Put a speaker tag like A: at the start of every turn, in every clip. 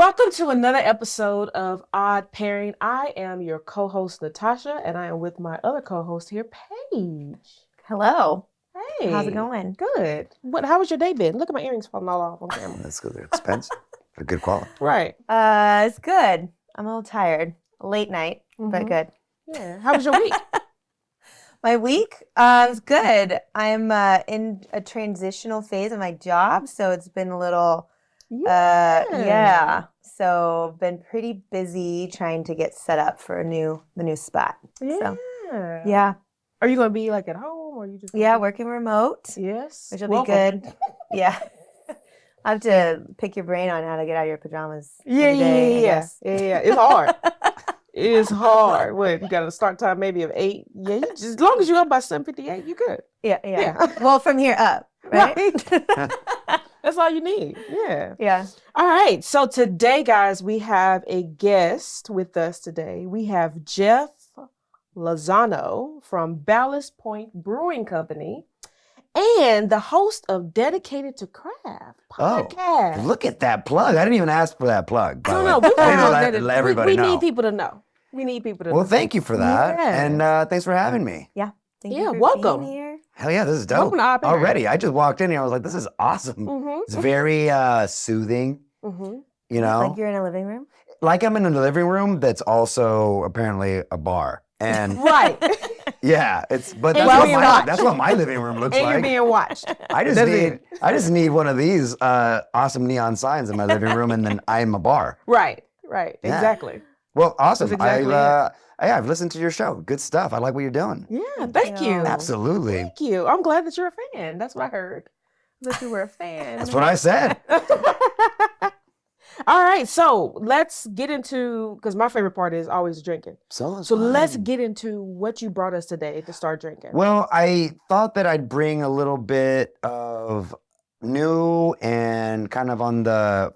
A: Welcome to another episode of Odd Pairing. I am your co-host, Natasha, and I am with my other co-host here, Paige.
B: Hello.
A: Hey.
B: How's it going?
A: Good. How was your day been? Look at my earrings falling all off on camera.
C: That's good. They're expensive. They're good quality.
A: Right.
B: It's good. I'm a little tired. Late night, but good.
A: Yeah. How was your week?
B: My week is good. I'm in a transitional phase of my job, so it's been a little, So been pretty busy trying to get set up for the new spot.
A: Yeah.
B: So, yeah.
A: Are you going to be like at home or are you just?
B: Working remote.
A: Yes.
B: Which will be good. Yeah. I have to pick your brain on how to get out of your pajamas.
A: Yeah. It's hard. It's hard. What, you got a start time maybe of 8? Yeah, you just, as long as you're up by 7:58, you good.
B: Yeah. Well, from here up, right?
A: That's all you need. Yeah.
B: Yeah.
A: All right. So today, guys, we have a guest with us today. We have Jeff Lozano from Ballast Point Brewing Company and the host of Dedicated to Craft podcast.
C: Oh, look at that plug. I didn't even ask for that plug.
A: I don't know. We
C: let everybody know.
A: We need people to know.
C: Well, thank you for that.
A: Yeah.
C: And thanks for having me.
B: Yeah. Thank you for
A: welcome.
B: being here.
C: Hell yeah, this is dope. Already, I just walked in here. I was like, this is awesome.
A: Mm-hmm.
C: It's very soothing, you know?
B: Like you're in a living room?
C: Like I'm in a living room that's also apparently a bar. And
A: right.
C: Yeah, that's what my living room looks like.
A: And you're being watched.
C: I just need one of these awesome neon signs in my living room, and then I'm a bar.
A: Right.
C: Yeah.
A: Exactly.
C: Well, awesome.
A: Exactly
C: I've listened to your show. Good stuff. I like what you're doing.
A: Yeah, thank you.
C: Absolutely.
A: Thank you. I'm glad that you're a fan. That's what I heard. That you were a fan.
C: That's what I said.
A: All right, so let's get into, because my favorite part is always drinking. So let's get into what you brought us today to start drinking.
C: Well, I thought that I'd bring a little bit of new and kind of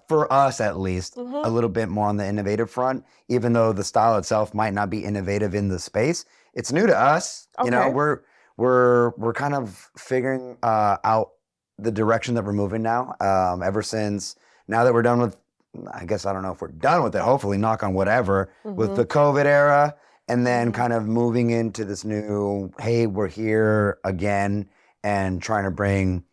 C: for us at least, a little bit more on the innovative front, even though the style itself might not be innovative in the space. It's new to us.
A: Okay.
C: You know, we're kind of figuring out the direction that we're moving now. Ever since now that we're done with, I guess I don't know if we're done with it, hopefully, knock on whatever, with the COVID era, and then kind of moving into this new, hey, we're here again, and trying to bring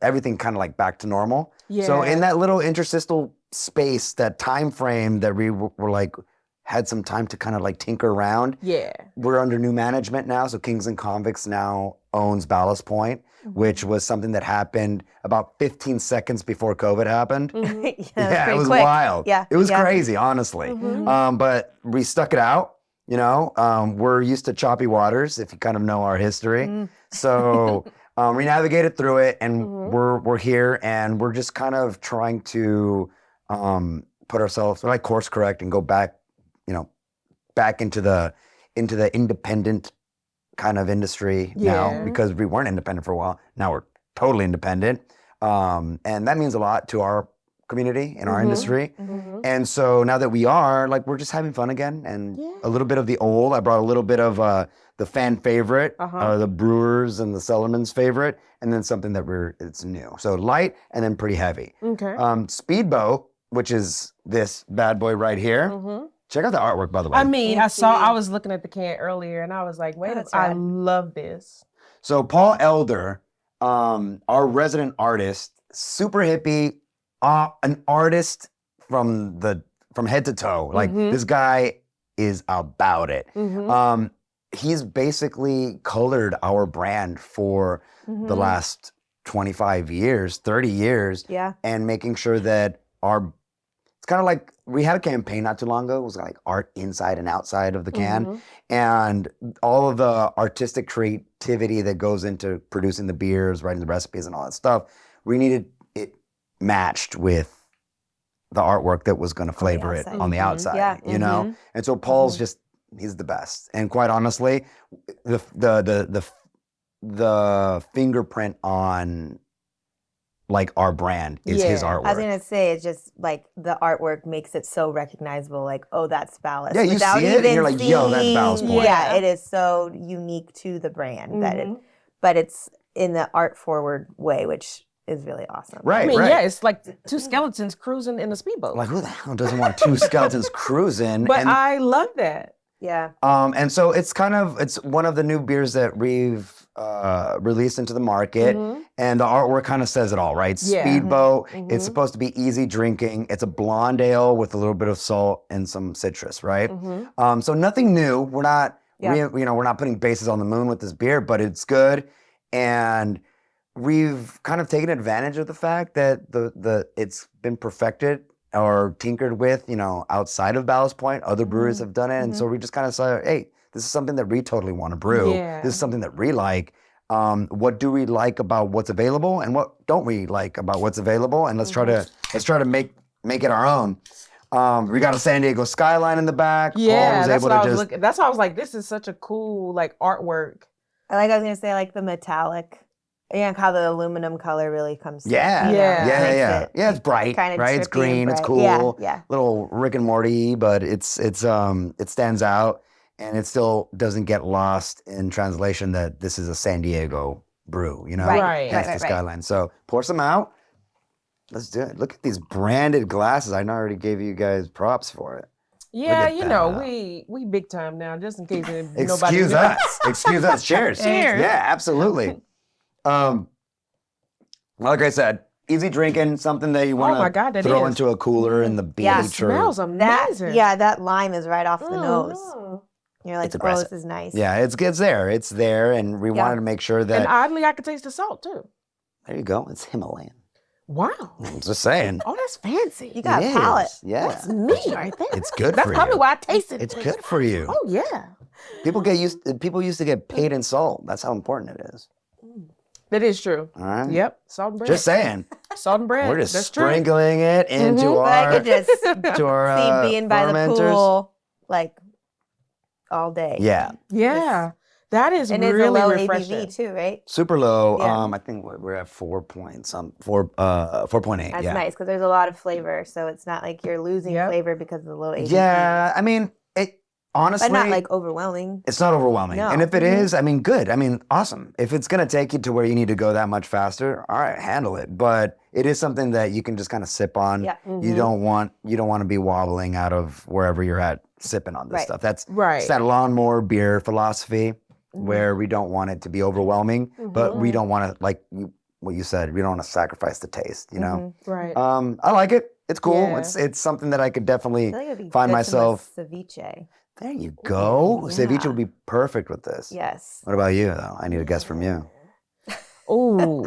C: everything kind of like back to normal.
A: Yeah.
C: So in that little interstitial space, that time frame that we were like, had some time to kind of like tinker around.
A: Yeah.
C: We're under new management now. So Kings and Convicts now owns Ballast Point, which was something that happened about 15 seconds before COVID happened.
B: Yeah,
C: it was
B: quick.
C: wild.
B: Yeah.
C: It was crazy, honestly. But we stuck it out, you know. We're used to choppy waters, if you kind of know our history. So we navigated through it, and we're here, and we're just kind of trying to put ourselves, like, course correct and go back, you know, back into the independent kind of industry now, because we weren't independent for a while. Now we're totally independent. And that means a lot to our community and our industry. And so now that we are, like, we're just having fun again, and a little bit of the old. I brought a little bit of the fan favorite, the brewers and the cellarman's favorite, and then something that it's new. So light and then pretty heavy.
A: Okay.
C: Speedboat, which is this bad boy right here. Check out the artwork, by the way.
A: I mean, I was looking at the can earlier, and I was like, wait a minute, I love this.
C: So Paul Elder, our resident artist, super hippie, an artist from head to toe. Like, this guy is about it. He's basically colored our brand for the last 25 years, 30 years.
B: Yeah.
C: And making sure that it's kind of like, we had a campaign not too long ago. It was like art inside and outside of the can. And all of the artistic creativity that goes into producing the beers, writing the recipes and all that stuff, we needed it matched with the artwork that was going to flavor it on the outside, you know? And so Paul's he's the best. And quite honestly, the fingerprint on, like, our brand is his artwork.
B: I was gonna say, it's just like the artwork makes it so recognizable. Like, oh, that's Ballast.
C: Yeah, you see it and you're like, yo, that's Ballast Point.
B: Yeah, it is so unique to the brand but it's in the art forward way, which is really awesome.
C: Right,
A: I mean,
C: right.
A: yeah, it's like two skeletons cruising in a speedboat.
C: Like, who the hell doesn't want two skeletons cruising?
A: But
C: And
A: I love that.
B: Yeah.
C: and so it's one of the new beers that we've released into the market, and the artwork kind of says it all, right?
A: Yeah.
C: Speedboat. It's supposed to be easy drinking. It's a blonde ale with a little bit of salt and some citrus, right? So nothing new. We're not, we're not putting bases on the moon with this beer, but it's good, and we've kind of taken advantage of the fact that the it's been perfected or tinkered with, outside of Ballast Point. Other breweries have done it. And so we just kind of said, hey, this is something that we totally want to brew.
A: Yeah.
C: This is something that we like. What do we like about what's available, and what don't we like about what's available? And let's try to make it our own. We got a San Diego skyline in the back.
A: Yeah,
C: Paul was
A: that's
C: able
A: what
C: to
A: I was
C: just
A: looking. That's why I was like, this is such a cool like artwork.
B: I was gonna say like the metallic. Yeah, how the aluminum color really comes through.
C: Yeah.
A: Yeah.
C: Yeah. Yeah, it's bright,
B: Kinda
C: right? It's
B: trippy and
C: green, it's
B: bright.
C: cool.
B: Yeah.
C: Little Rick and Morty, but it stands out, and it still doesn't get lost in translation that this is a San Diego brew,
A: Right.
C: Hence the skyline. So pour some out. Let's do it. Look at these branded glasses. I already gave you guys props for it.
A: Yeah,
C: at that.
A: we big time now, just in case nobody
C: Excuse
A: knew.
C: us. Excuse us. Cheers.
A: Cheers.
C: Yeah, absolutely. Like I said, easy drinking, something that you
A: Oh my
C: want
A: God,
C: to
A: that
C: throw
A: is.
C: into a cooler in the beach.
B: Yeah.
A: It smells
B: That
A: amazing.
B: that lime is right off the nose.
A: Mhm.
B: You're like,
C: It's
B: oh,
C: aggressive.
B: this is nice.
C: Yeah, it's there. It's there, and we wanted to make sure that.
A: And oddly, I could taste the salt too.
C: There you go. It's Himalayan.
A: Wow.
C: I'm just saying.
A: Oh, that's fancy.
B: You got
C: It
B: a
C: is.
B: palate.
C: Yeah.
A: That's me right there.
C: It's good
A: That's
C: for
A: probably
C: you.
A: why I tasted it.
C: It's good for you.
A: Oh yeah.
C: People used to get paid in salt. That's how important it is.
A: That is true.
C: All right.
A: Yep. Salt and bread.
C: Just saying.
A: Salt and bread.
C: We're just
A: That's true.
C: sprinkling it into
B: But I
C: our
B: could just
C: to our
B: see being by the
C: fermenters.
B: pool like all day.
C: Yeah.
A: Yeah. That is
B: And it's
A: really
B: a low
A: refreshing.
B: ABV too, right?
C: Super low.
B: Yeah.
C: I think we're at 4.8.
B: That's
C: Yeah.
B: nice because there's a lot of flavor, so it's not like you're losing
A: Yep.
B: flavor because of the low ABV.
C: Yeah. I mean, it honestly.
B: But not like overwhelming.
C: It's not overwhelming.
B: No.
C: And if it is, I mean, good. I mean, awesome. If it's going to take you to where you need to go that much faster, all right, handle it. But it is something that you can just kind of sip on.
B: Yeah.
C: You don't want to be wobbling out of wherever you're at sipping on this
B: Right.
C: stuff. That's
A: Right.
C: it's that lawnmower beer philosophy where we don't want it to be overwhelming, but we don't want to, like what you said, we don't want to sacrifice the taste,
A: Right.
C: I like it. It's cool.
A: Yeah.
C: It's something that I could definitely
B: I feel like it'd be
C: find
B: good
C: myself.
B: with ceviche.
C: There you go. Ceviche
B: Yeah.
C: would be perfect with this.
B: Yes.
C: What about you, though? I need a guess from you.
A: Oh,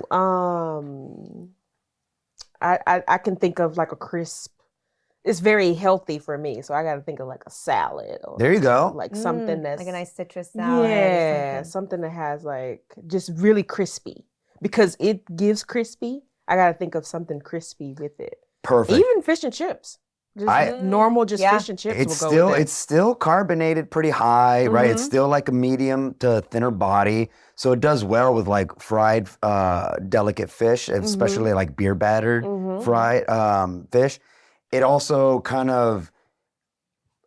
A: I can think of like a crisp. It's very healthy for me, so I got to think of like a salad or
C: There you go.
A: like something that's
B: like a nice citrus salad. or
A: yeah,
B: something.
A: something that has like just really crispy because it gives crispy. I got to think of something crispy with it.
C: Perfect.
A: Even fish and chips, just normal, just
B: Yeah.
A: fish and chips.
C: It's
A: will go
C: still
A: with it.
C: it's still carbonated pretty high, right? It's still like a medium to thinner body, so it does well with like fried, delicate fish, especially like beer battered fried fish. It also kind of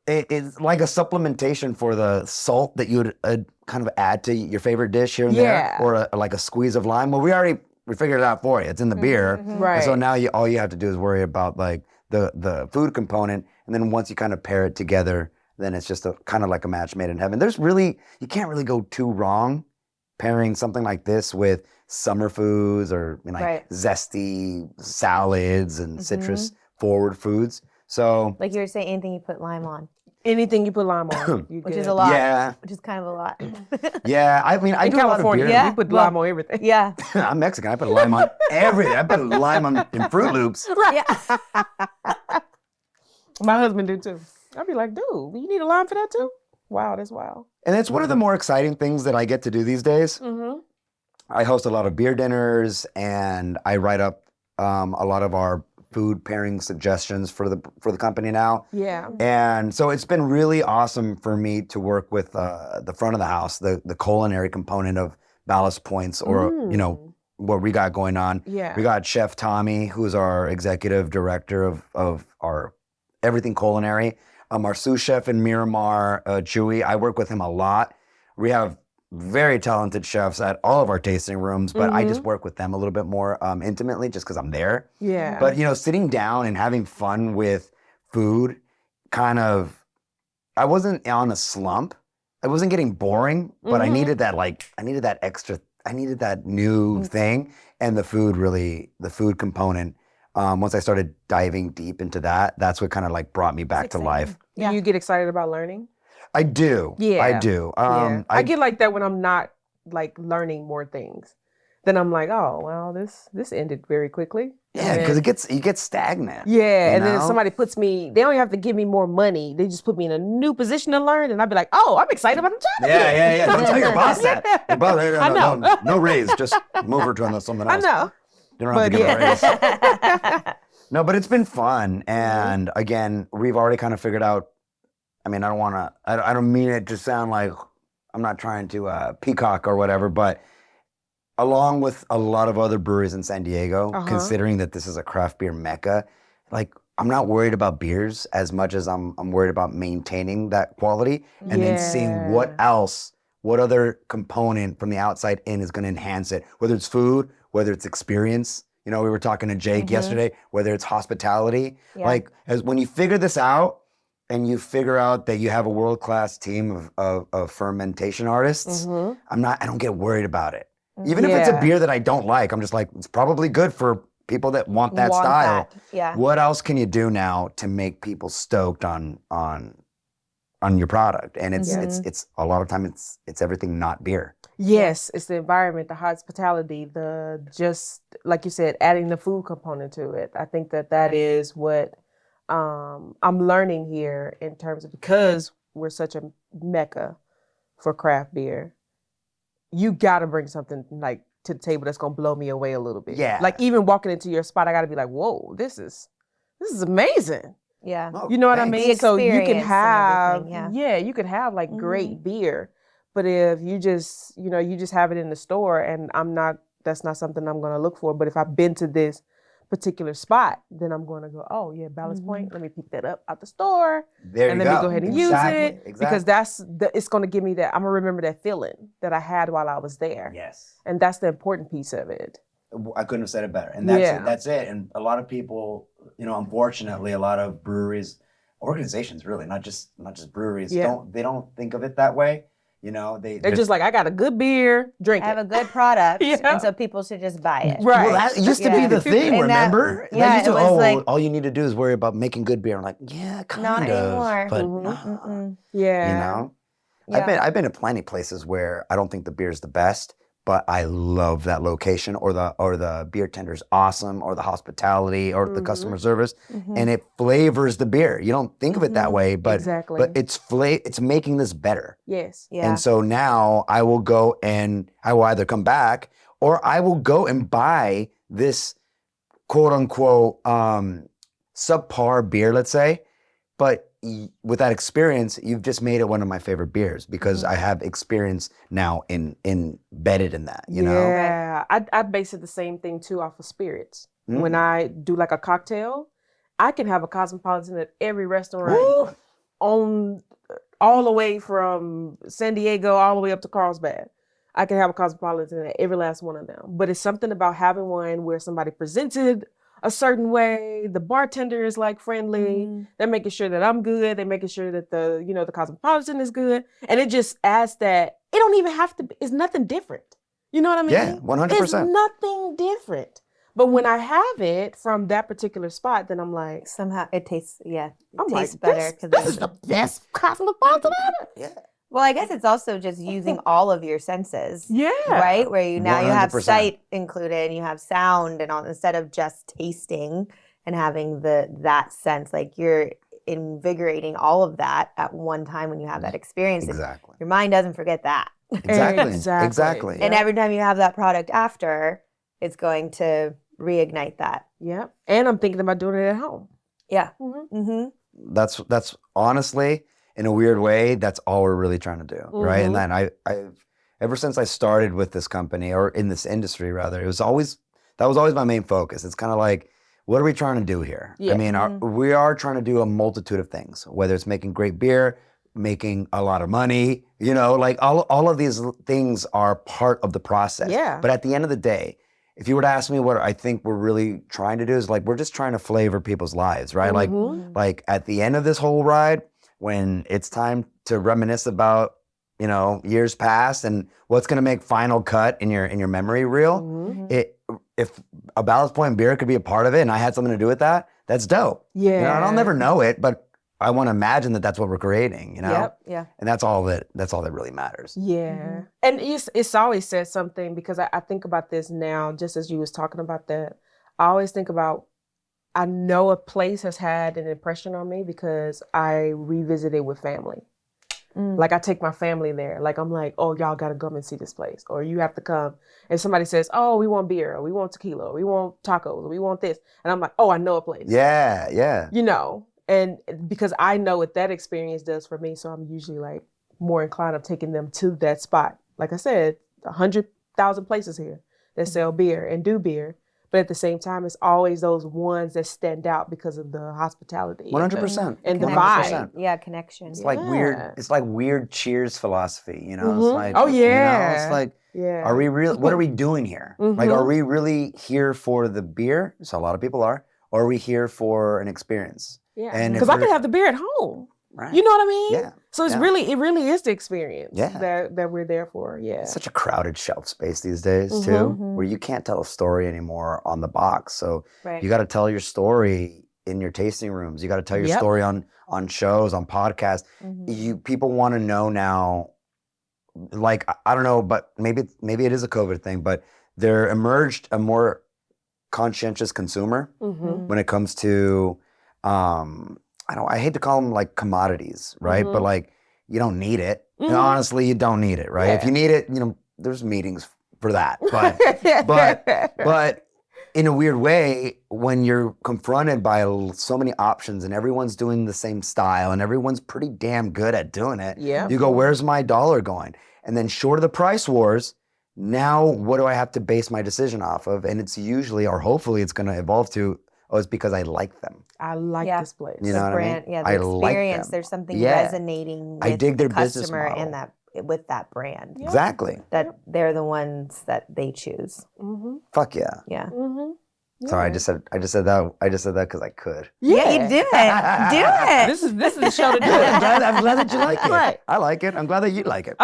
C: it's like a supplementation for the salt that you would kind of add to your favorite dish here and
A: Yeah.
C: there, or like a squeeze of lime. Well, we figured it out for you. It's in the beer,
A: Right.
C: And so now all you have to do is worry about like the food component, and then once you kind of pair it together, then it's just a kind of like a match made in heaven. You can't really go too wrong pairing something like this with summer foods or
B: Right.
C: zesty salads and citrus forward foods. So
B: Like you were saying, anything you put lime on,
A: Anything you put lime on, you
B: which
A: good.
B: is a lot.
C: yeah,
B: Which is kind of a lot.
C: yeah. I mean, I
A: In
C: do a lot of
A: California,
C: beer.
B: Yeah.
A: we put
B: well-
A: lime on everything.
B: Yeah.
C: I'm Mexican. I put lime on everything. I put lime on in Fruit Loops.
B: Yeah.
A: My husband did too. I'd be like, dude, you need a lime for that too? Wow, that's wild.
C: And it's one of the more exciting things that I get to do these days.
A: Mm-hmm.
C: I host a lot of beer dinners, and I write up a lot of our food pairing suggestions for the company now.
A: Yeah.
C: And so it's been really awesome for me to work with the front of the house, the culinary component of Ballast Points, or what we got going on.
A: Yeah.
C: We got Chef Tommy, who's our executive director of our everything culinary. Our sous chef in Miramar, Chewy. I work with him a lot. We have very talented chefs at all of our tasting rooms, but I
A: Mm-hmm.
C: just work with them a little bit more intimately just because I'm there.
A: Yeah.
C: But, sitting down and having fun with food I wasn't on a slump. I wasn't getting boring, but I
A: Mhm.
C: needed that I needed that new thing. And the food component, once I started diving deep into that, that's what kind of like brought me back to life.
A: Do you get excited about learning?
C: I do.
A: Yeah.
C: I do.
A: Yeah. I get like that when I'm not like learning more things. Then I'm like, oh well, this ended very quickly.
C: Yeah, because you get stagnant.
A: Yeah, and then if
C: know?
A: somebody puts me, they don't even have to give me more money. They just put me in a new position to learn, and I'd be like, oh, I'm excited about the job again.
C: Yeah. Don't tell your boss that. Your boss,
A: I know.
C: no raise. Just move her to something
A: I
C: else.
A: know.
C: You don't have to
A: But
C: give her a raise.
A: yeah.
C: No, but it's been fun. And again, we've already kind of figured out, I mean, I don't mean it to sound like I'm not trying to peacock or whatever, but along with a lot of other breweries in San Diego, considering that this is a craft beer mecca, like I'm not worried about beers as much as I'm worried about maintaining that quality and then seeing what other component from the outside in is going to enhance it, whether it's food, whether it's experience. We were talking to Jake yesterday, whether it's hospitality.
B: Yeah.
C: Like as when you figure this out and you figure out that you have a world-class team of fermentation artists, I don't get worried about it. Even if it's a beer that I don't like, I'm just like, it's probably good for people that want that style.
B: Yeah.
C: What else can you do now to make people stoked on your product? And it's a lot of time it's everything not beer.
A: Yes, it's the environment, the hospitality, the just like you said, adding the food component to it. I think that is what I'm learning here in terms of, because we're such a mecca for craft beer. You gotta bring something like to the table that's gonna blow me away a little bit.
C: Yeah.
A: Like even walking into your spot, I gotta be like, whoa, this is amazing.
B: Yeah.
C: Oh,
A: You know what I
C: thanks.
A: mean?
B: The
A: So you can
B: experience and
A: have,
B: everything,
A: you could have like great beer, but if you just, you just have it in the store and that's not something I'm gonna look for. But if I've been to this particular spot, then I'm gonna go, oh yeah, Ballast Point, let me pick that up out the store.
C: There
A: and
C: you
A: let
C: go.
A: me go ahead and
C: Exactly.
A: use it. Because it's gonna give me that, I'm gonna remember that feeling that I had while I was there.
C: Yes.
A: And that's the important piece of it.
C: I couldn't have said it better. And that's it. And a lot of people, unfortunately, a lot of breweries, organizations really, not just breweries, they don't think of it that way.
A: They're just like, I got a good beer, drink
B: I have
A: it.
B: a good product,
A: Yeah.
B: and so people should just buy it.
A: Right.
C: Well, that used to be the thing,
B: And that-
C: remember?
B: yeah,
C: That used to,
B: it was like-
C: all you need to do is worry about making good beer. I'm like, yeah, kind
B: Not
C: of.
B: anymore.
C: But
B: Mm-mm.
A: Yeah.
B: Yeah.
C: I've been to plenty places where I don't think the beer is the best, but I love that location, or the beer tender's awesome, or the hospitality, or the customer service, and it flavors the beer. You don't think of it that way, but
A: Exactly.
C: but it's making this better.
A: Yes.
B: Yeah.
C: And so now I will go and I will either come back or I will go and buy this quote unquote subpar beer, let's say, but with that experience, you've just made it one of my favorite beers because I have experience now embedded in that, you know?
A: Yeah. I base it the same thing too off of spirits. When I do like a cocktail, I can have a Cosmopolitan at every restaurant on all the way from San Diego all the way up to Carlsbad. I can have a Cosmopolitan at every last one of them. But it's something about having one where somebody presented a certain way, the bartender is like friendly, they're making sure that I'm good, they're making sure that the Cosmopolitan is good. And it just adds that, it don't even have to be, it's nothing different. You know what I mean?
C: Yeah, 100%.
A: It's nothing different. But when I have it from that particular spot, then I'm like,
B: Somehow it tastes,
A: I'm
B: tastes
A: like,
B: better.
A: this is the best Cosmopolitan ever.
C: Yeah.
B: Well, I guess it's also just using all of your senses.
A: Yeah.
B: Right? Where you have
C: 100%.
B: sight included, and you have sound, and all, instead of just tasting and having that sense, like you're invigorating all of that at one time when you have that experience.
C: Exactly.
B: Your mind doesn't forget that.
C: Exactly.
B: And every time you have that product after, it's going to reignite that.
A: Yep. And I'm thinking about doing it at home.
B: Yeah.
A: Mm-hmm.
C: That's honestly, in a weird way, that's all we're really trying to do, right? And then I've ever since I started with this company, or in this industry rather, that was always my main focus. It's kind of like, what are we trying to do here?
A: Yeah.
C: I mean, we are trying to do a multitude of things, whether it's making great beer, making a lot of money, you know, like all of these things are part of the process.
A: Yeah.
C: But at the end of the day, if you were to ask me what I think we're really trying to do is like, we're just trying to flavor people's lives, right? Like at the end of this whole ride, when it's time to reminisce about, you know, years past and what's going to make final cut in your memory reel, if a Ballast Point beer could be a part of it and I had something to do with that, that's dope.
A: Yeah.
C: You know, and I'll never know it, but I want to imagine that that's what we're creating, you know?
A: Yep.
B: Yeah.
C: And that's all that really matters.
A: Yeah. And it's always said something, because I think about this now, just as you was talking about that. I always think about, I know a place has had an impression on me because I revisited with family. Like I take my family there. Like I'm like, oh, y'all got to come and see this place. Or you have to come. If somebody says, oh, we want beer, or we want tequila, or we want tacos, or we want this. And I'm like, oh, I know a place.
C: Yeah, yeah.
A: You know, and because I know what that experience does for me. So I'm usually like more inclined of taking them to that spot. Like I said, 100,000 places here that sell beer and do beer. But at the same time, it's always those ones that stand out because of the hospitality.
C: 100%.
A: And the
C: 100%.
A: vibe.
B: Yeah, connection.
C: It's like weird. It's like weird Cheers philosophy, you know. It's like,
A: oh
C: you know,
A: yeah,
C: it's like,
A: yeah.
C: are we real? What are we doing here? Like, are we really here for the beer? So a lot of people are. Or are we here for an experience?
A: Yeah,
C: And
A: because I can have the beer at home.
C: Right.
A: You know what I mean?
C: Yeah.
A: So it's really, it really is the experience
C: Yeah.
A: that we're there for. Yeah.
C: It's such a crowded shelf space these days too, where you can't tell a story anymore on the box. So you got to tell your story in your tasting rooms. You got to tell your story on shows, on podcasts. People want to know now. Like I don't know, but maybe it is a COVID thing. But there emerged a more conscientious consumer when it comes to. I hate to call them like commodities, right? But like, you don't need it. And honestly, you don't need it, right?
A: Yeah.
C: If you need it, you know, there's meetings for that. But in a weird way, when you're confronted by so many options and everyone's doing the same style and everyone's pretty damn good at doing it, you go, where's my dollar going? And then short of the price wars, now what do I have to base my decision off of? And it's usually, or hopefully it's going to evolve to, oh, it's because I like them.
A: I like this place.
C: You know what I mean?
B: Yeah, the
C: I
B: experience.
C: like them.
B: There's something resonating with
C: I dig their
B: the
C: business
B: customer
C: model.
B: and that with that brand.
C: Exactly.
B: That they're the ones that they choose.
C: Fuck yeah.
B: Yeah.
C: Sorry, I just said that because I could.
B: Yeah, you do it. Do it.
A: This is the show to do
C: Good.
A: it.
C: I'm glad that you like it.
A: Right.
C: I like it. I'm glad that you like it.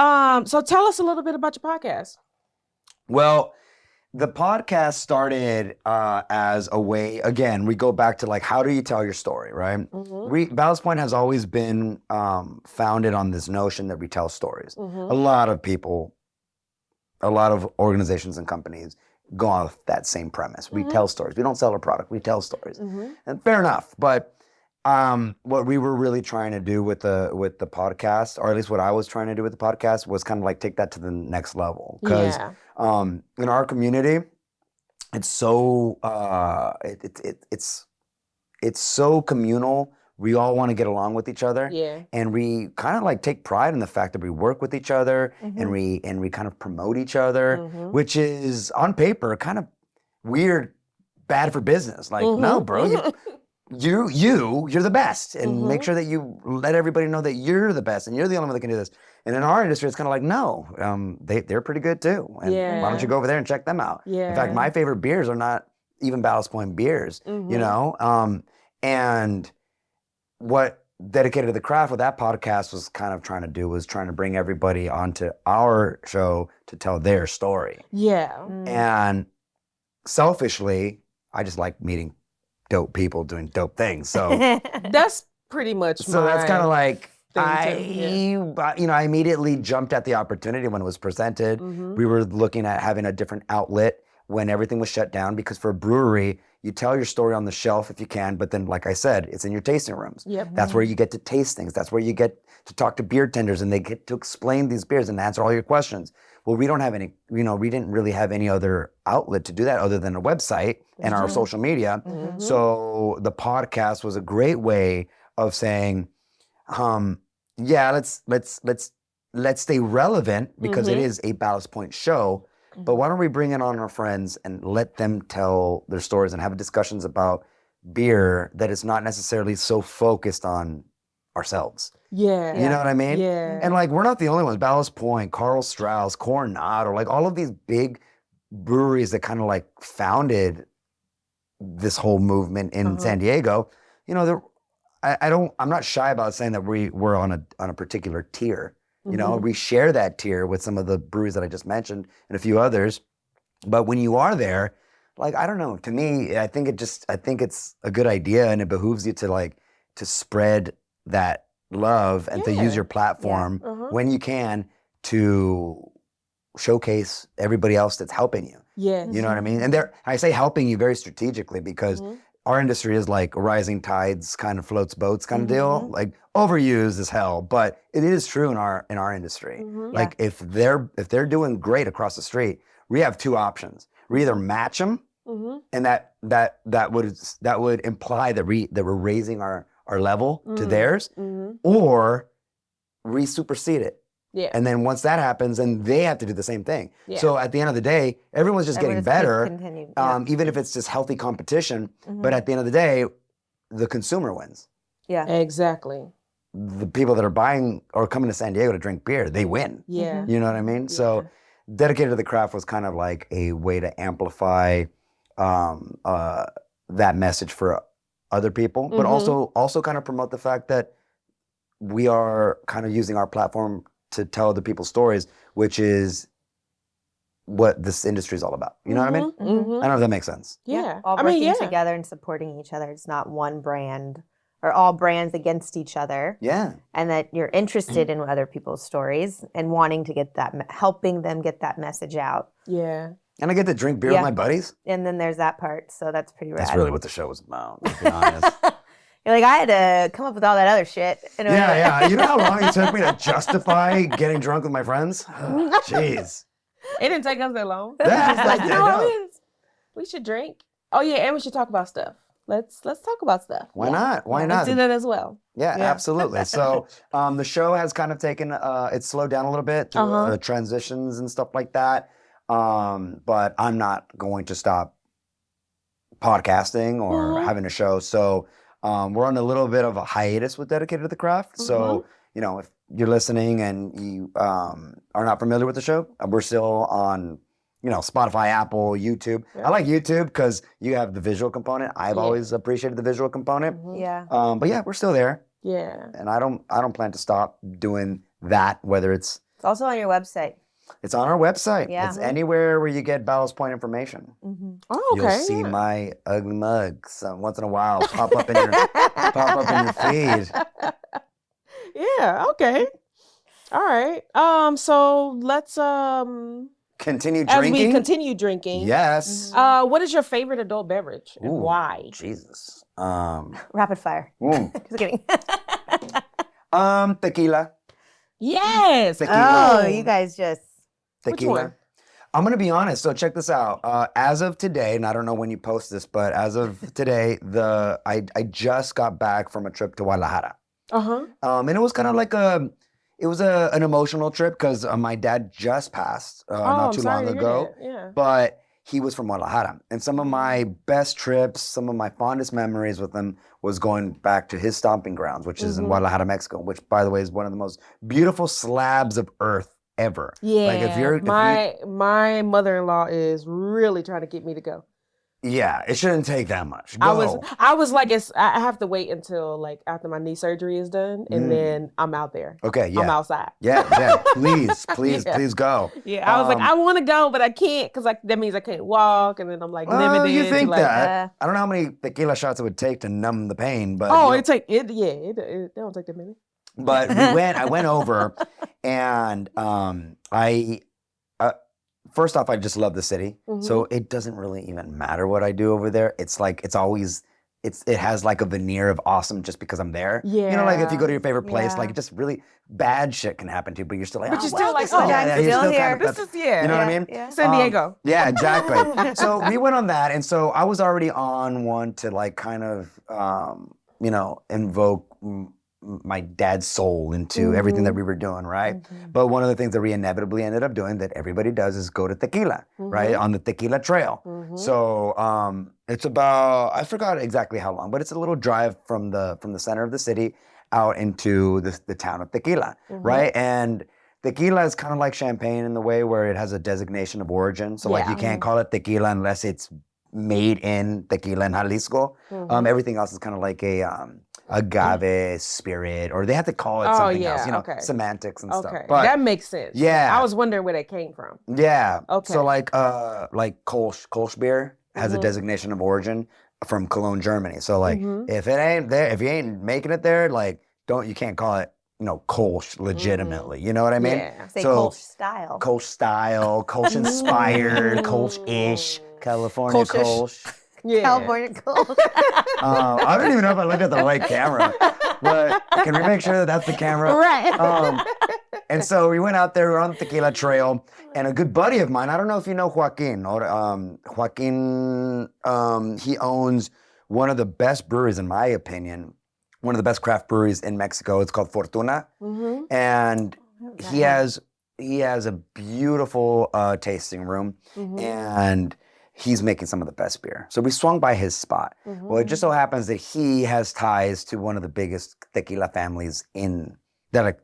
A: So tell us a little bit about your podcast.
C: Well, the podcast started as a way, again, we go back to like, how do you tell your story, right? Ballast Point has always been founded on this notion that we tell stories. A lot of people, a lot of organizations and companies go off that same premise. We tell stories. We don't sell a product. We tell stories. And fair enough. But what we were really trying to do with the podcast, or at least what I was trying to do with the podcast, was kind of like take that to the next level. Because in our community, it's so it's so communal. We all want to get along with each other. Yeah. And we kind of like take pride in the fact that we work with each other and we kind of promote each other, which is on paper kind of weird, bad for business. Like, no, bro, you're the best, and make sure that you let everybody know that you're the best and you're the only one that can do this. And in our industry, it's kind of like, no, they're pretty good too. And why don't you go over there and check them out? Yeah. In fact, my favorite beers are not even Ballast Point beers, you know? And what Dedicated to the Craft, what that podcast was kind of trying to do was trying to bring everybody onto our show to tell their story. Yeah. And selfishly, I just like meeting dope people doing dope things. So
A: that's pretty much
C: that's kind of like I immediately jumped at the opportunity when it was presented. We were looking at having a different outlet when everything was shut down, because for a brewery, you tell your story on the shelf if you can, but then, like I said, it's in your tasting rooms. Yep. That's where you get to taste things. That's where you get to talk to beer tenders and they get to explain these beers and answer all your questions. Well, we don't have any, we didn't really have any other outlet to do that other than a website and our social media. So the podcast was a great way of saying, let's stay relevant because it is a Ballast Point show. But why don't we bring in on our friends and let them tell their stories and have discussions about beer that is not necessarily so focused on ourselves.
A: Yeah.
C: You know what I mean?
A: Yeah.
C: And like, we're not the only ones. Ballast Point, Carl Strauss, Coronado, like all of these big breweries that kind of like founded this whole movement in San Diego. You know, I'm not shy about saying that we're on a particular tier. You know, we share that tier with some of the breweries that I just mentioned and a few others. But when you are there, like, I don't know, to me, I think it's a good idea, and it behooves you to spread that love and to use your platform when you can to showcase everybody else that's helping you.
A: Yes.
C: You know what I mean? And I say helping you very strategically because our industry is like rising tides kind of floats boats kind of deal, like overused as hell, but it is true in our industry. Like if they're doing great across the street, we have two options. We either match them, and that would imply that we're raising our level to theirs, or we supersede it.
A: Yeah.
C: And then once that happens, then they have to do the same thing.
A: Yeah.
C: So at the end of the day, everyone's just getting better, even if it's just healthy competition. But at the end of the day, the consumer wins.
B: Yeah.
A: Exactly.
C: The people that are buying or coming to San Diego to drink beer, they win.
A: Yeah.
C: You know what I mean? So Dedicated to the Craft was kind of like a way to amplify that message for other people, but also kind of promote the fact that we are kind of using our platform to tell other people's stories, which is what this industry is all about. You know what I mean? I don't know if that makes sense.
A: Yeah.
B: All working together and supporting each other. It's not one brand or all brands against each other.
C: Yeah.
B: And that you're interested in other people's stories and wanting to get that, helping them get that message out.
A: Yeah.
C: And I get to drink beer with my buddies.
B: And then there's that part. So that's pretty rad.
C: That's really what the show was about, to be honest.
B: You're like, I had to come up with all that other shit.
C: Yeah. You know how long it took me to justify getting drunk with my friends? Jeez.
A: It didn't take us that long.
C: That's like,
A: you know what I mean? We should drink. Oh yeah, and we should talk about stuff. Let's talk about stuff.
C: Why not? Why not?
A: Let's do that as well.
C: Yeah, absolutely. So the show has kind of taken, it's slowed down a little bit through transitions and stuff like that. But I'm not going to stop podcasting or having a show. So we're on a little bit of a hiatus with Dedicated to the Craft. So, you know, if you're listening and you are not familiar with the show, we're still on, you know, Spotify, Apple, YouTube. I like YouTube because you have the visual component. I've always appreciated the visual component.
B: Yeah.
C: But yeah, we're still there.
A: Yeah.
C: And I don't plan to stop doing that, whether it's
B: also on your website.
C: It's on our website.
B: Yeah.
C: It's anywhere where you get Ballast Point information.
A: Oh, okay.
C: You'll see my ugly mugs once in a while pop up in your feed.
A: Yeah. Okay. All right. So let's
C: continue
A: as
C: drinking.
A: we continue drinking.
C: Yes.
A: What is your favorite adult beverage and why?
C: Jesus.
B: Rapid fire. Just kidding.
C: Tequila.
A: Yes.
C: Tequila.
B: Oh, you guys just
C: Tequila.
A: Which one?
C: I'm gonna be honest. So check this out. As of today, and I don't know when you post this, but as of today, I just got back from a trip to Guadalajara. And it was kind of like an emotional trip because my dad just passed not too long ago.
A: Yeah.
C: But he was from Guadalajara, and some of my best trips, some of my fondest memories with him was going back to his stomping grounds, which is in Guadalajara, Mexico, which, by the way, is one of the most beautiful slabs of earth ever.
A: Yeah.
C: Like
A: my mother-in-law is really trying to get me to go.
C: Yeah, it shouldn't take that much. Go.
A: I was like, I have to wait until like after my knee surgery is done, and then I'm out there.
C: Okay, yeah.
A: I'm outside.
C: Yeah. Please go.
A: Yeah, I was like, I want to go, but I can't because that means I can't walk, and then I'm like limited.
C: You think
A: like,
C: that? I don't know how many tequila shots it would take to numb the pain, but
A: it don't take that many.
C: But I went over, and first off, I just love the city. So it doesn't really even matter what I do over there. It's like, it has like a veneer of awesome just because I'm there.
A: Yeah.
C: You know, like if you go to your favorite place, like just really bad shit can happen to you, but you're still like,
A: but you're
C: still
A: like,
B: I'm still here.
A: This is,
C: you know what I mean?
B: Yeah.
A: San Diego.
C: Yeah, exactly. So we went on that. And so I was already on one to like kind of, invoke my dad's soul into everything that we were doing, right? But one of the things that we inevitably ended up doing that everybody does is go to tequila, right? On the tequila trail. So it's about, I forgot exactly how long, but it's a little drive from the center of the city. out into the town of Tequila, right? And tequila is kind of like champagne in the way where it has a designation of origin. So like you can't call it tequila unless it's made in Tequila in Jalisco. Everything else is kind of like a agave spirit, or they have to call it something else, you know, semantics and stuff. But
A: that makes sense.
C: Yeah.
A: I was wondering where that came from.
C: Yeah.
A: Okay.
C: So like Kolsch beer has a designation of origin from Cologne, Germany. So like if it ain't there, if you ain't making it there, like you can't call it, you know, Kolsch legitimately. You know what I mean?
B: Yeah. Say Kolsch style.
C: Kolsch style, Kolsch inspired, Kolsch-ish, California Kolsch.
A: Yeah.
B: California Kolsch.
C: I don't even know if I looked at the right camera, but can we make sure that that's the camera?
B: Right.
C: And so we went out there, we were on the tequila trail, and a good buddy of mine, I don't know if you know Joaquin, he owns one of the best breweries, in my opinion, one of the best craft breweries in Mexico. It's called Fortuna. And he has a beautiful tasting room, and he's making some of the best beer. So we swung by his spot. Well, it just so happens that he has ties to one of the biggest tequila families they're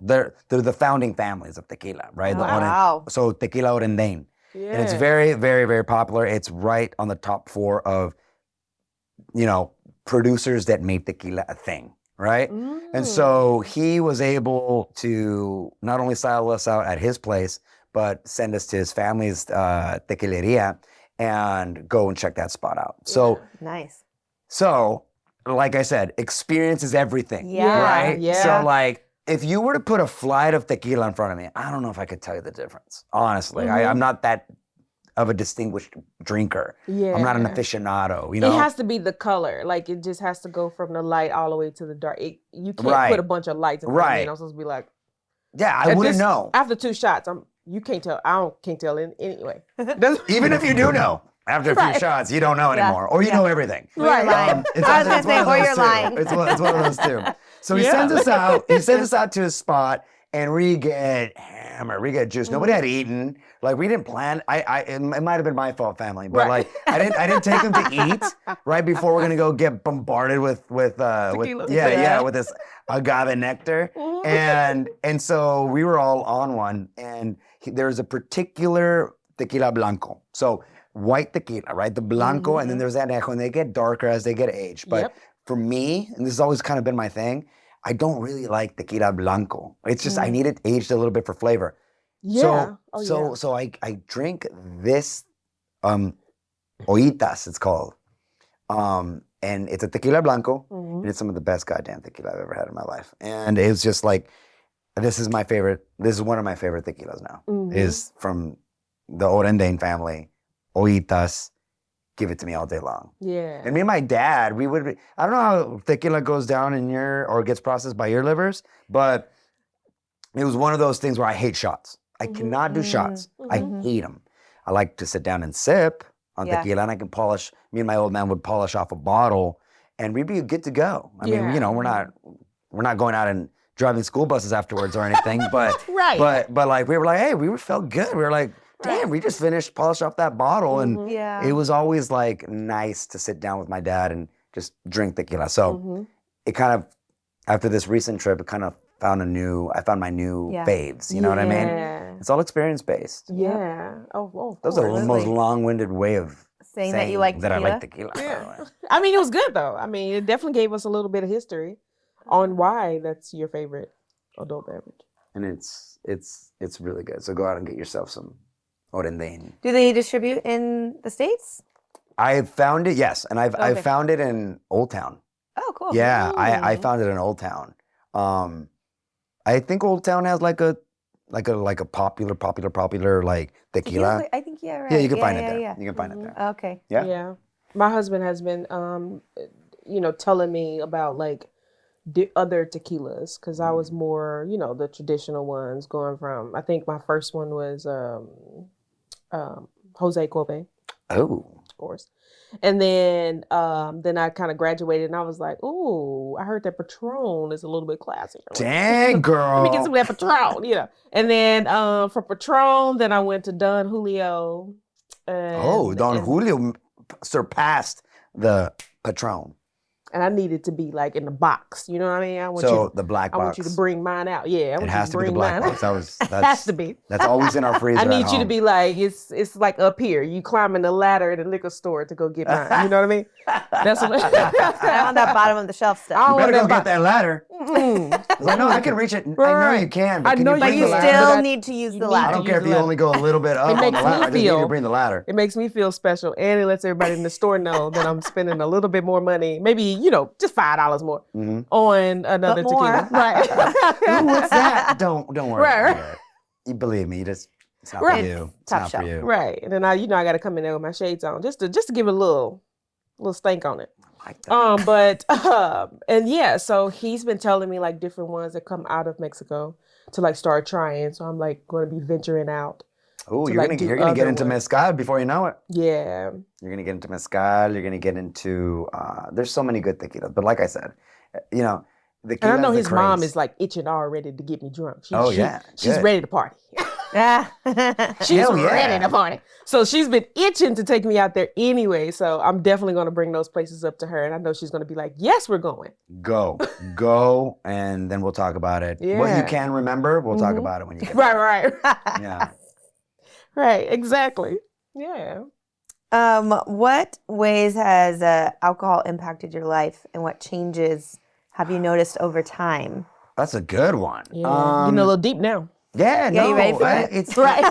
C: the founding families of tequila, right?
B: Wow.
C: So Tequila Orendain.
A: Yeah.
C: And it's very, very, very popular. It's right on the top 4 of, you know, producers that made tequila a thing, right? And so he was able to not only style us out at his place, but send us to his family's tequileria and go and check that spot out. So
B: nice.
C: So, like I said, experience is everything.
B: Yeah.
C: Right?
A: Yeah.
C: So like, if you were to put a flight of tequila in front of me, I don't know if I could tell you the difference. Honestly, I'm not that of a distinguished drinker.
A: Yeah.
C: I'm not an aficionado, you know?
A: It has to be the color. Like, it just has to go from the light all the way to the dark. You can't put a bunch of lights in front of me and I'm supposed to be like...
C: Yeah, I wouldn't know.
A: After 2 shots, you can't tell. I can't tell anyway.
C: Even if you do know. After a few shots, you don't know anymore. Or you know everything.
B: Right.
C: I
B: was going to say, or you're lying.
C: It's one of those two. So he sends us out. He sends us out to his spot, and we get hammered. We get juiced. Nobody had eaten. Like, we didn't plan. It might have been my fault, family, but like I didn't take him to eat right before we're gonna go get bombarded with this agave nectar, and so we were all on one, and there's a particular tequila blanco. So white tequila, right? The blanco, and then there's anejo, and they get darker as they get aged. But for me, and this has always kind of been my thing, I don't really like tequila blanco. It's just I need it aged a little bit for flavor.
A: Yeah.
C: So I drink this oitas, it's called. And it's a tequila blanco, and it's some of the best goddamn tequila I've ever had in my life. And it was just like, this is my favorite. This is one of my favorite tequilas now. Is from the Orendain family. Oitas, give it to me all day long.
A: Yeah.
C: And me and my dad, I don't know how tequila goes down in or gets processed by your livers, but it was one of those things where I hate shots. I cannot do shots. I hate them. I like to sit down and sip on tequila, and I can me and my old man would polish off a bottle, and we'd be good to go. I mean, you know, we're not going out and driving school buses afterwards or anything, but but like we were like, hey, we felt good. We were like, damn, we just polished off that bottle. And it was always like nice to sit down with my dad and just drink tequila. So it kind of, after this recent trip, it kind of I found my new faves. You know what I mean? It's all experience based.
A: Yeah. Oh,
C: that was the most long-winded way of
B: saying that you like tequila.
C: I like tequila.
A: Yeah. I mean, it was good though. I mean, it definitely gave us a little bit of history on why that's your favorite adult beverage.
C: And it's really good. So go out and get yourself some Orendain.
B: Do they distribute in the States?
C: I found it, yes, and I've found it in Old Town.
B: Oh, cool.
C: Yeah, I found it in Old Town. I think Old Town has like a popular like tequila.
B: I think right.
C: Yeah, you can find it there. You can find it there.
B: Okay.
C: Yeah.
A: Yeah. My husband has been telling me about like other tequilas, because I was more, the traditional ones, going from, I think my first one was Jose Kobe.
C: Oh.
A: Of course. And then I kind of graduated and I was like, ooh, I heard that Patron is a little bit classier.
C: Dang, girl.
A: Let me get some of that Patron, And then for Patron, then I went to Don Julio.
C: Don Julio surpassed the Patron.
A: And I need it to be like in the box. You know what I mean? I want
C: So
A: you.
C: the black
A: I
C: box.
A: want you to bring mine out. Yeah, I want
C: It
A: you
C: has to be the
A: bring
C: black
A: mine
C: box.
A: out.
C: That's
A: Has to be.
C: That's always in our freezer.
A: I need
C: at
A: you to
C: home.
A: be like it's like up here. You climbing the ladder at the liquor store to go get mine. You know what I mean? That's what.
B: I want that bottom of the shelf stuff.
A: I
C: You
A: don't
C: better
A: want
C: go
A: that
C: get that ladder.
A: Mm-mm.
C: I was like, no, I can reach it. I know
A: Right.
C: you can, but
A: I
C: can
A: know
C: you
A: you
B: But
C: bring
B: you
C: the
A: can.
C: ladder?
B: still
A: But
B: need to use
A: you
B: the
A: need
C: I
B: ladder.
C: don't
A: to
C: care
A: use
C: if
A: the
C: you
A: ladder.
C: only go a little bit up on the
A: makes me
C: ladder. I just need you to
A: feel-
C: bring the ladder.
A: It makes me feel special, and it lets everybody in the store know that I'm spending a little bit more money, maybe just $5 more on another
B: But more.
A: tequila. Right.
C: Ooh, what's that? Don't worry
A: Right,
C: about
A: right.
C: it. You believe me, it's not
A: Right.
C: for you. It's
B: Top
C: not for
B: shelf.
C: you.
A: Right. And then I got to come in there with my shades on just to give it a little stank on it.
C: Like that.
A: But and yeah, so he's been telling me like different ones that come out of Mexico to like start trying. So I'm like going to be venturing out.
C: Oh,
A: to,
C: you're
A: like,
C: gonna
A: do
C: get
A: other
C: into
A: ones.
C: mezcal before you know it.
A: Yeah.
C: You're gonna get into mezcal. You're gonna get into. There's so many good tequilas, but like I said, the
A: And I know
C: tequila's the
A: his mom
C: craze.
A: is like itching already to get me drunk.
C: Oh, yeah.
A: She's
C: Good.
A: ready to party.
B: Yeah.
A: She's
C: Hell yeah.
A: ready to party. So she's been itching to take me out there anyway. So I'm definitely going to bring those places up to her. And I know she's going to be like, yes, we're going.
C: Go, and then we'll talk about it. What you
A: Yeah.
C: can remember, we'll talk
A: Mhm.
C: about it when you get
A: Right.
C: Yeah.
A: Right. Exactly. Yeah.
B: What ways has alcohol impacted your life, and what changes have you noticed over time?
C: That's a good one.
A: Yeah. Getting a little deep now.
C: Yeah,
B: Yeah,
C: no,
B: you ready for it?
C: It's
A: Right.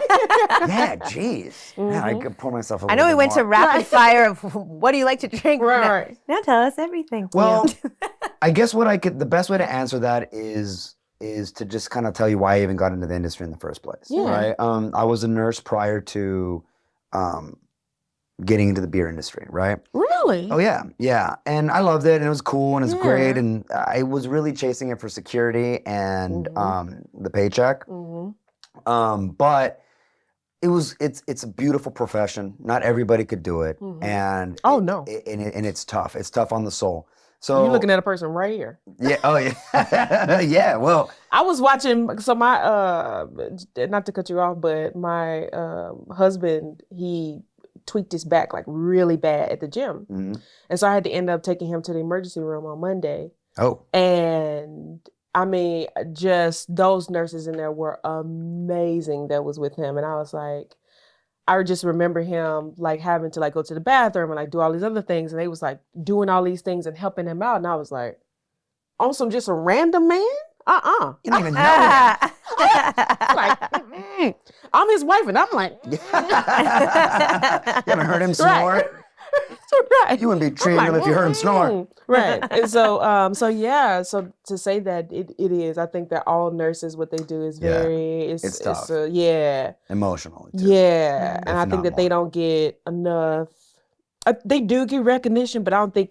C: yeah, jeez. Man, I could pour myself a
B: I
C: little
B: know we
C: bit
B: went to
C: more.
B: rapid fire of what do you like to drink?
A: Right.
B: Now tell us everything.
C: Well, I guess the best way to answer that is to just kind of tell you why I even got into the industry in the first place.
A: Yeah.
C: Right. I was a nurse prior to getting into the beer industry. Right.
A: Really?
C: Oh yeah, and I loved it, and it was cool, and it's great,
A: Yeah.
C: and I was really chasing it for security and the paycheck. But it's a beautiful profession. Not everybody could do it, and
A: Oh, no.
C: and it's tough. It's tough on the soul. So
A: You're looking at a person right here.
C: yeah, oh yeah, yeah. Well,
A: I was watching, so my, not to cut you off, but my husband, he tweaked his back like really bad at the gym. And so I had to end up taking him to the emergency room on Monday.
C: oh
A: And I mean, just those nurses in there were amazing that was with him. And I was like, I just remember him like having to like go to the bathroom and like do all these other things. And they was like doing all these things and helping him out. And I was like, on some just a random man?
C: you don't even know him.
A: Like, I'm his wife, and I'm like,
C: You haven't heard him snore.
A: right.
C: You wouldn't be treating him if you heard him snore.
A: Right. And so, so to say that it is, I think that all nurses, what they do is very,
C: it's tough.
A: Yeah.
C: Emotional.
A: Yeah.
C: If
A: And I think
C: not
A: that they
C: more.
A: don't get enough. They do get recognition, but I don't think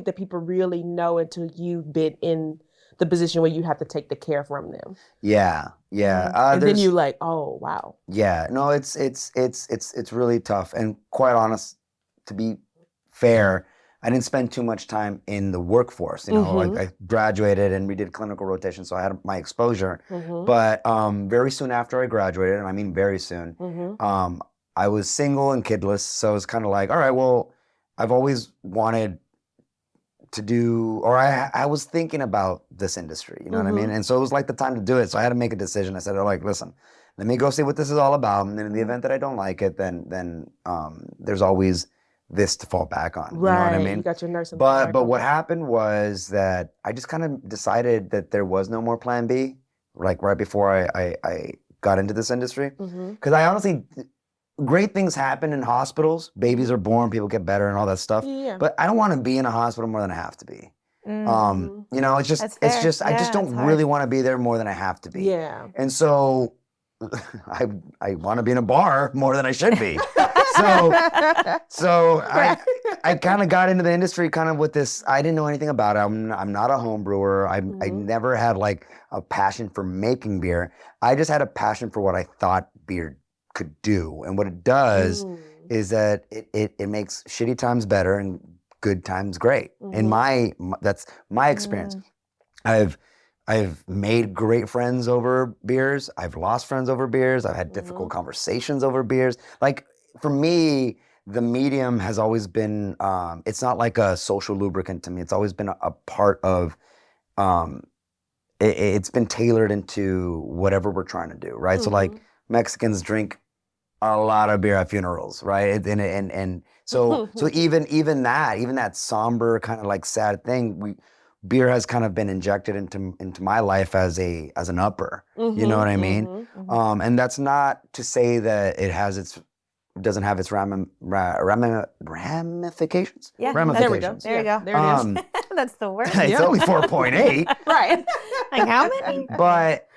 A: that people really know until you've been in the position where you have to take the care from them.
C: Yeah.
A: And then
C: There's-
A: you're like, oh, wow.
C: Yeah, no, it's really tough, and quite honest, to be fair, I didn't spend too much time in the workforce. I graduated and we did clinical rotation, so I had my exposure. But very soon after I graduated, and I mean very soon, I was single and kidless, so it's kind of like, all right, well, I've always wanted to do, or I was thinking about this industry, you know what I mean? And so it was like the time to do it. So I had to make a decision. I said, oh, like, listen, let me go see what this is all about. And then in the event that I don't like it, then there's always this to fall back on.
A: Right.
C: You know what I mean?
A: You got your nursing.
C: But what happened was that I just kind of decided that there was no more plan B, like right before I got into this industry. Because I honestly, great things happen in hospitals. Babies are born, people get better and all that stuff.
A: Yeah.
C: But I don't want to be in a hospital more than I have to be. It's just,
B: That's
C: it's
B: fair.
C: just, I just
B: Yeah,
C: don't
B: it's hard.
C: really want to be there more than I have to be.
A: Yeah.
C: And so I want to be in a bar more than I should be. So I kind of got into the industry kind of with this. I didn't know anything about it. I'm not a home brewer. I never had like a passion for making beer. I just had a passion for what I thought beer could do. And what it does is that it makes shitty times better and good times great. And that's my experience. I've made great friends over beers. I've lost friends over beers. I've had difficult conversations over beers. Like for me, the medium has always been, it's not like a social lubricant to me. It's always been a part of, it's been tailored into whatever we're trying to do, right? So like Mexicans drink a lot of beer at funerals, right? And so even that somber kind of like sad thing, beer has kind of been injected into my life as an upper. You know what I mean? And that's not to say that it doesn't have its ramifications.
B: Yeah,
C: Ramifications.
B: there we go.
A: There it is.
B: That's the word.
C: It's only 4.8.
A: Right.
B: Like how many?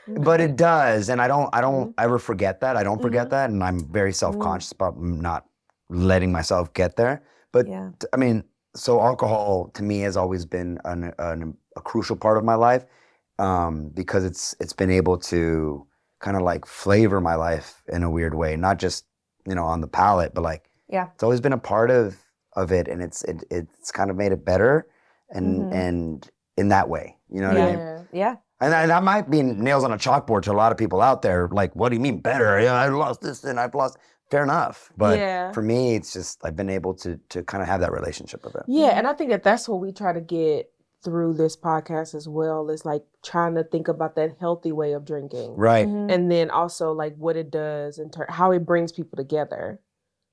C: But it does, and I don't ever forget that. I don't forget that, and I'm very self-conscious about not letting myself get there. But I mean, so alcohol to me has always been a crucial part of my life, because it's been able to kind of like flavor my life in a weird way, not just on the palate, but like it's always been a part of it, and it's kind of made it better, and in that way, you know what I mean?
B: Yeah.
C: And that might be nails on a chalkboard to a lot of people out there. Like, what do you mean better? Yeah, I lost this and I've lost. Fair enough. But for me, it's just I've been able to kind of have that relationship with it.
A: Yeah, and I think that's what we try to get through this podcast as well, is like trying to think about that healthy way of drinking.
C: Right.
A: And then also like what it does and how it brings people together.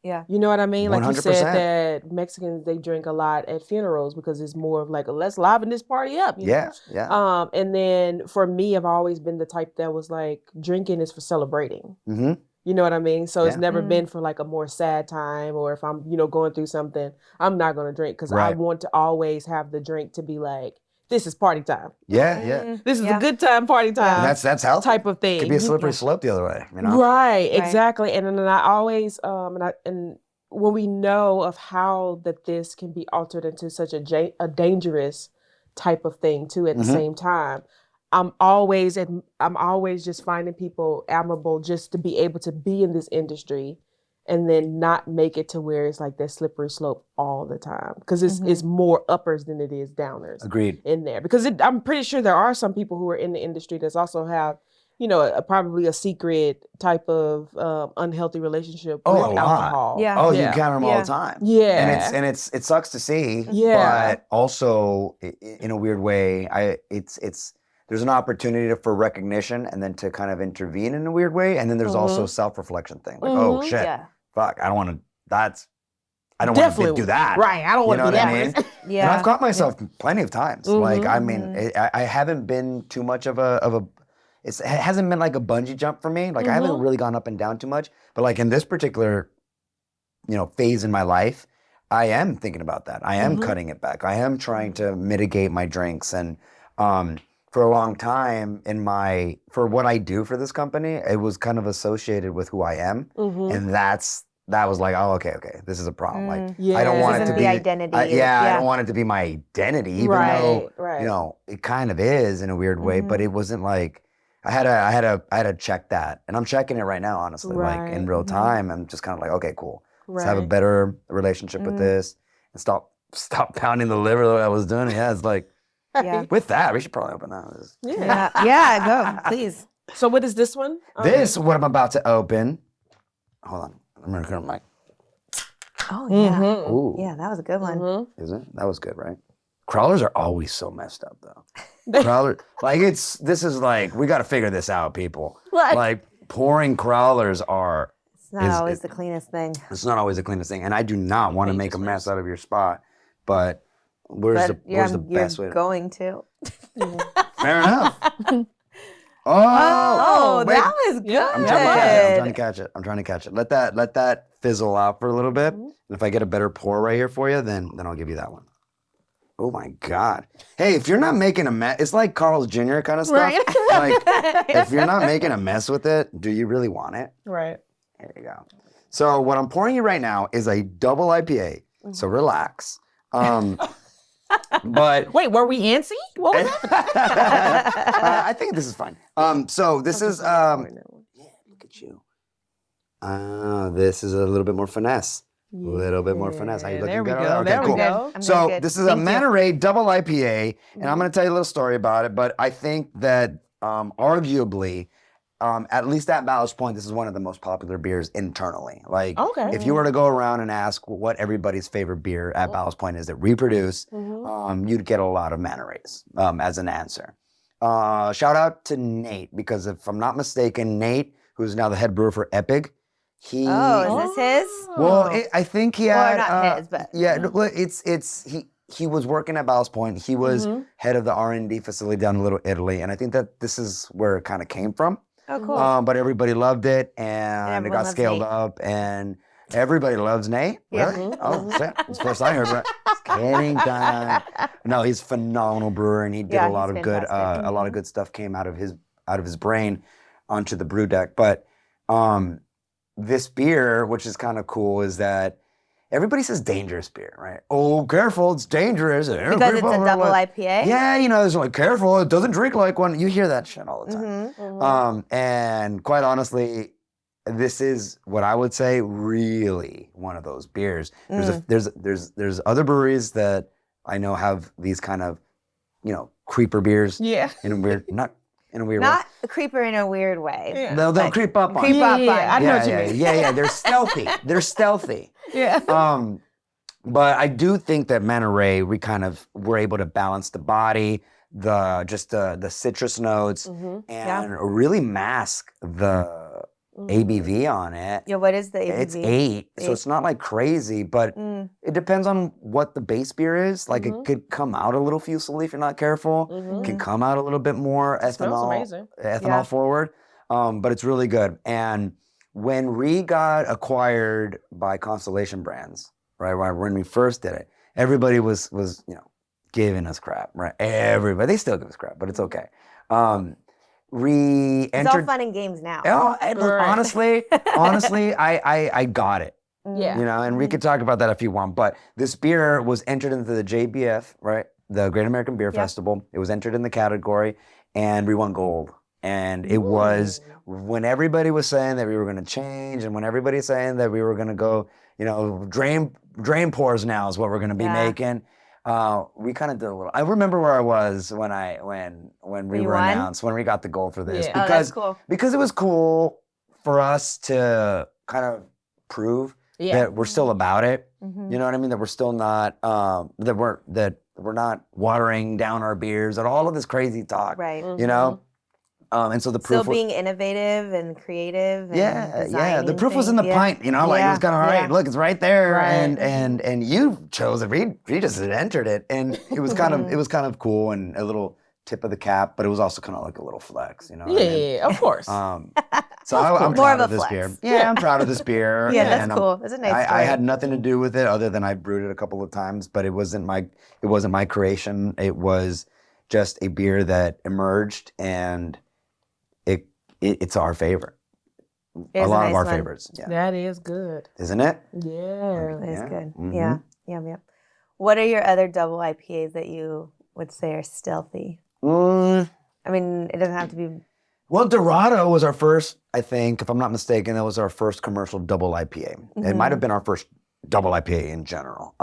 B: Yeah.
A: You know what I mean? Like
C: 100%.
A: you said that Mexicans, they drink a lot at funerals because it's more of like, let's liven this party up. You know?
C: Yeah.
A: And then for me, I've always been the type that was like, drinking is for celebrating.
C: Mm-hmm.
A: You know what I mean? So it's never been for like a more sad time, or if I'm, going through something, I'm not going to drink because I want to always have the drink to be like, this is party time.
C: Yeah.
A: This is a good time, party time.
C: And that's healthy.
A: Type of thing.
C: Could be a slippery slope the other way.
A: Right, exactly. And then I always, and when we know of how that this can be altered into such a dangerous type of thing too at the same time, I'm always just finding people admirable just to be able to be in this industry and then not make it to where it's like that slippery slope all the time. Because it's more uppers than it is downers.
C: Agreed.
A: In there. Because I'm pretty sure there are some people who are in the industry that also have, probably a secret type of unhealthy relationship with alcohol.
C: Yeah. Oh, you encounter them all the time.
A: Yeah.
C: And it sucks to see.
A: Yeah.
C: But also, in a weird way, there's an opportunity for recognition and then to kind of intervene in a weird way. And then there's also a self-reflection thing. Like, oh shit, fuck, I don't want to do that.
A: Right, I don't want to do that.
C: I mean?
B: Yeah.
C: And I've caught myself plenty of times. Like, I mean, I haven't been too much of it hasn't been like a bungee jump for me. Like, I haven't really gone up and down too much. But like in this particular, phase in my life, I am thinking about that. I am cutting it back. I am trying to mitigate my drinks. And for a long time for what I do for this company, it was kind of associated with who I am. And that was like, oh, okay, this is a problem. Like, I don't want it to be
B: the identity.
C: I don't want it to be my identity, even though it kind of is in a weird way. But it wasn't like I had to check that, and I'm checking it right now, honestly, like in real time. I'm just kind of like, okay, cool. Let's have a better relationship with this, and stop pounding the liver the way I was doing it. Yeah, it's like.
B: Yeah.
C: With that, we should probably open that.
B: Yeah, go, please.
A: So what is this one?
C: What I'm about to open. Hold on. I'm going to turn my mic.
B: Oh, yeah.
C: Ooh.
B: Yeah, that was a good one.
C: Is it? That was good, right? Crawlers are always so messed up, though. Crawler, this is like, we got to figure this out, people.
A: What?
C: Like, pouring crawlers are.
B: It's not always the cleanest thing.
C: It's not always the cleanest thing. And I do not want to make a mess out of your spot, but. Where's the best way?
B: You're going to.
C: Fair enough.
B: Oh,
C: wait.
B: that was good.
C: I'm trying to catch it. Let that fizzle out for a little bit. And if I get a better pour right here for you, then I'll give you that one. Oh my God. Hey, if you're not making a mess, it's like Carl's Jr. kind of stuff.
A: Right.
C: Like, if you're not making a mess with it, do you really want it?
A: Right.
C: There you go. So what I'm pouring you right now is a double IPA. So relax. But
A: wait, were we antsy? What was that?
C: I think this is fine. So this is yeah, look at you. This is a little bit more finesse. A little bit more finesse. How you looking?
A: There we
C: Good?
A: go.
C: Okay,
A: There
C: cool.
A: we go.
C: So this is a Monterey double IPA, and I'm going to tell you a little story about it. But I think that arguably, at least at Ballast Point, this is one of the most popular beers internally. Like,
A: Okay.
C: if you were to go around and ask what everybody's favorite beer at Ballast Point is that we produce, you'd get a lot of manta rays as an answer. Shout out to Nate, because if I'm not mistaken, Nate, who's now the head brewer for Epic,
B: Is this his?
C: well, I think he had.
B: not his, but
C: He was working at Ballast Point. He was head of the R&D facility down in Little Italy, and I think that this is where it kind of came from.
B: Oh, cool.
C: But everybody loved it, and it
B: everyone
C: got
B: loves
C: scaled
B: Nate.
C: up, and everybody loves Nate.
B: Yeah.
C: Really? Oh, shit. It's the first I heard about it. Just kidding, Donna. No, he's a phenomenal brewer, and he did a lot
B: he's
C: of good.
B: fantastic.
C: A lot of good stuff came out of his brain onto the brew deck. But this beer, which is kind of cool, is that everybody says dangerous beer, right? Oh, careful, it's dangerous.
B: Because it's a double IPA?
C: Yeah, there's like, careful, it doesn't drink like one. You hear that shit all the time. And quite honestly, this is what I would say really one of those beers. There's other breweries that I know have these kind of, creeper beers.
A: Yeah.
C: In a weird, not in a weird way.
B: Not a creeper in a weird way.
A: Yeah.
C: They'll creep up on
B: Creep
C: you.
B: up on you.
A: I know what you mean.
C: Yeah. They're stealthy. They're stealthy.
A: Yeah.
C: But I do think that Manta Ray, we kind of were able to balance the body, the citrus notes, and really mask the ABV on it.
B: Yeah, what is the ABV?
C: It's 8, so it's not like crazy, but it depends on what the base beer is. Like, it could come out a little fusily if you're not careful. It can come out a little bit more ethanol forward, but it's really good. And when we got acquired by Constellation Brands, right, when we first did it, everybody was giving us crap, right? Everybody, they still give us crap, but it's okay.
B: It's all fun and games now.
C: Oh, look, honestly, I got it.
A: Yeah.
C: And we could talk about that if you want. But this beer was entered into the JBF, right? The Great American Beer Festival. It was entered in the category, and we won gold. And it was when everybody was saying that we were going to change, and when everybody was saying that we were going to go, drain pours now is what we're going to be making. We kind of did a little. I remember where I was when we were announced, when we got the goal for this,
A: Yeah.
B: That's cool.
C: because it was cool for us to kind of prove that we're still about it. You know what I mean? That we're still not that we're not watering down our beers and all of this crazy talk.
B: Right.
C: And so the proof
B: Still being innovative and creative. And
C: the proof was in the pint. Like, it was kind of all right. Look, it's right there,
A: Right.
C: and you chose it. We just entered it, and it was kind of cool and a little tip of the cap, but it was also kind of like a little flex. What I mean?
A: Yeah, of course.
C: So I'm
B: More
C: proud
B: of
C: of
B: a
C: this
B: flex.
C: beer. Yeah, I'm proud of this beer.
B: Yeah, that's
C: and
B: cool. That's a nice story.
C: I had nothing to do with it other than I brewed it a couple of times, but it wasn't my creation. It was just a beer that emerged, and it's our favorite.
B: It is
C: a lot
B: a
C: of
B: nice
C: our
B: one.
C: favorites. Yeah.
A: That is good.
C: Isn't it?
A: Yeah.
B: It is good.
C: Mhm.
B: Yeah. What are your other double IPAs that you would say are stealthy? I mean, it doesn't have to be.
C: Well, Dorado was our first, I think, if I'm not mistaken, that was our first commercial double IPA. It might have been our first double IPA in general.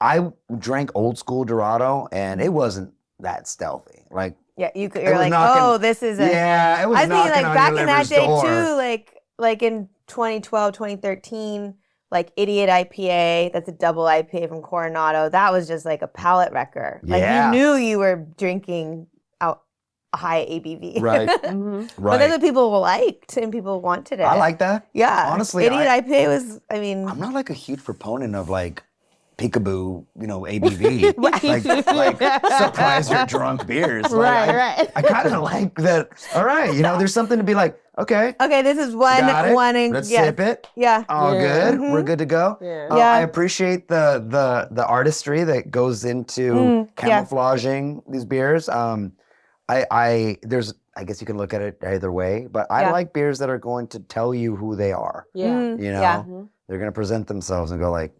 C: I drank old school Dorado, and it wasn't that stealthy. Like,
B: Yeah, you're
C: was
B: like,
C: knocking-
B: this is a.
C: yeah, it was
B: I was thinking
C: knocking
B: like
C: on
B: back
C: your
B: in that
C: liver's
B: day
C: door.
B: too, like in 2012, 2013, like Idiot IPA, that's a double IPA from Coronado. That was just like a palate wrecker. Like
C: Yeah.
B: you knew you were drinking out a high ABV.
C: Right,
B: But
C: right.
B: that's what people liked and people wanted it.
C: I like that.
B: Yeah.
C: Honestly,
B: Idiot IPA was, I mean.
C: I'm not like a huge proponent of like peekaboo, ABV. like surprise you're drunk beers. Like,
A: Right.
C: I kind of like that. All right, there's something to be like, okay,
B: Okay, this is one,
C: got it.
B: and
C: Let's
B: yeah.
C: sip it.
B: Yeah.
C: All
A: Yeah.
C: good. We're good to go.
A: Yeah.
B: Yeah.
C: I appreciate the artistry that goes into camouflaging these beers. I guess you can look at it either way, but I like beers that are going to tell you who they are.
A: Yeah.
B: Yeah.
C: They're going to present themselves and go like,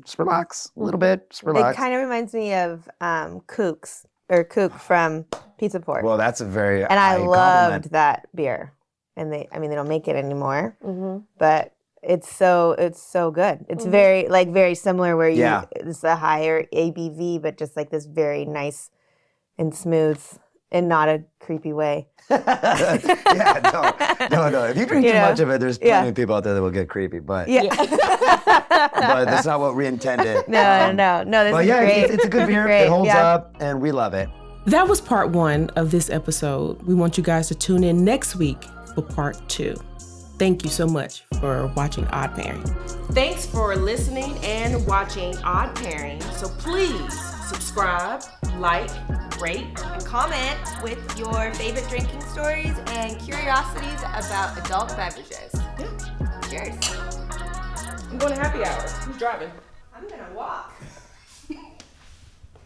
C: just relax a little bit. Just relax.
B: It kind of reminds me of Kook from Pizza Port.
C: Well, that's a very
B: and I
C: high
B: loved
C: compliment.
B: that beer. And they don't make it anymore, but it's so good. It's very similar where it's a higher ABV, but just like this very nice and smooth in not a creepy way.
C: Yeah, no. If you drink too much of it, there's plenty of people out there that will get creepy. But but that's not what we intended.
B: No. This
C: But
B: is
C: yeah,
B: great.
C: it's a good beer.
B: Great,
C: It holds
B: yeah.
C: up, and we love it.
A: That was part 1 of this episode. We want you guys to tune in next week for part 2. Thank you so much for watching Odd Pairing. Thanks for listening and watching Odd Pairing. So please subscribe, like, rate,
B: And comment with your favorite drinking stories and curiosities about adult beverages. Cheers.
A: I'm going to happy hour. Who's driving?
B: I'm gonna walk.